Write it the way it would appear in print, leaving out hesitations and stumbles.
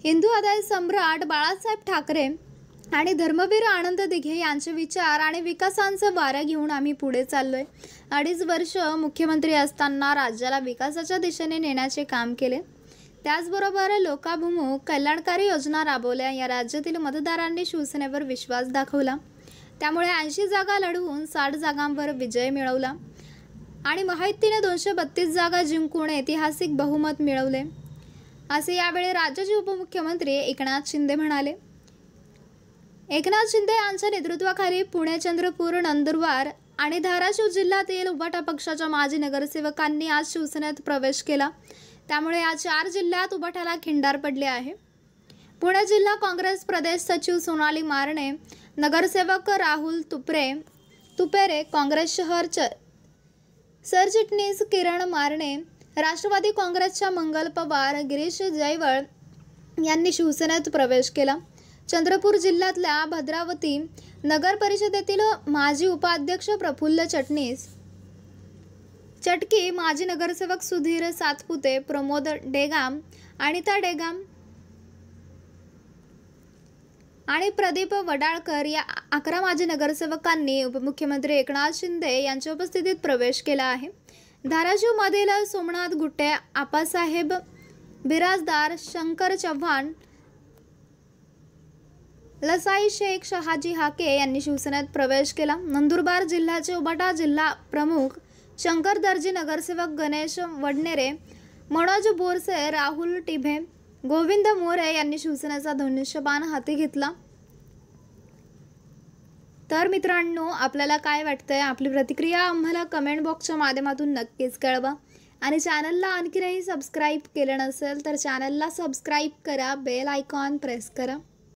हिंदू हृदय सम्राट बाळासाहेब ठाकरे आणि धर्मवीर आनंद दिघे यांचे विचार आणि विकासांचं वारं घेऊन आम्ही पुढे चाललोय। 2.5 वर्ष मुख्यमंत्री असताना राज्याला विकासाच्या दिशेने नेण्याचे काम केले। त्याचबरोबर लोकाभिमुख कल्याणकारी योजना राबवल्या। या राज्यातील मतदारांनी शिवसेनेवर विश्वास दाखवला, त्यामुळे 80 जागा लढवून 60 जागांवर विजय मिळवला आणि महायुतीने 232 जागा जिंकून ऐतिहासिक बहुमत मिळवले, असे यावेळी राज्याचे उपमुख्यमंत्री एकनाथ शिंदे म्हणाले। एकनाथ शिंदे यांच्या नेतृत्वाखाली पुणे, चंद्रपूर, नंदुरबार आणि धाराशिव जिल्ह्यातील उबाटा पक्षाच्या माजी नगरसेवकांनी आज शिवसेनेत प्रवेश केला, त्यामुळे या 4 जिल्ह्यात उबाटाला खिंडार पडले आहे। पुणे जिल्हा काँग्रेस प्रदेश सचिव सोनाली मारणे, नगरसेवक राहुल तुपेरे, काँग्रेस शहर सरचिटणीस किरण मारणे, राष्ट्रवादी काँग्रेसच्या मंगल पवार, गिरीश जयवळ यांनी शिवसेनेत प्रवेश केला। चंद्रपूर जिल्ह्यातल्या भद्रावती नगर परिषदेतील माजी उपाध्यक्ष प्रफुल्ल चटकी, माजी नगरसेवक सुधीर सातपुते, प्रमोद डेगाम, अनिता डेगाम आणि प्रदीप वडाळकर या 11 माजी नगरसेवकांनी उपमुख्यमंत्री एकनाथ शिंदे यांच्या उपस्थितीत प्रवेश केला आहे। धाराशिवमधील सोमनाथ गुट्टे, आपासाहेब बिराजदार, शंकर चव्हाण, लसाई शेख, शहाजी हाके यांनी शिवसेनेत प्रवेश केला। नंदुरबार जिल्ह्याचे उबाटा जिल्हा प्रमुख शंकर दर्जी, नगरसेवक गणेश वडनेरे, मनोज बोरसे, राहुल टिभे, गोविंद मोरे यांनी शिवसेनेचा धनुष्यबाण हाती घेतला। तर मित्रांनो, आपल्याला काय वाटतंय? आपली प्रतिक्रिया आम्हाला कमेंट बॉक्सच्या माध्यमातून नक्कीच कळवा आणि चॅनलला आणखीनही सबस्क्राईब केलं नसेल तर चॅनलला सबस्क्राईब करा, बेल आयकॉन प्रेस करा।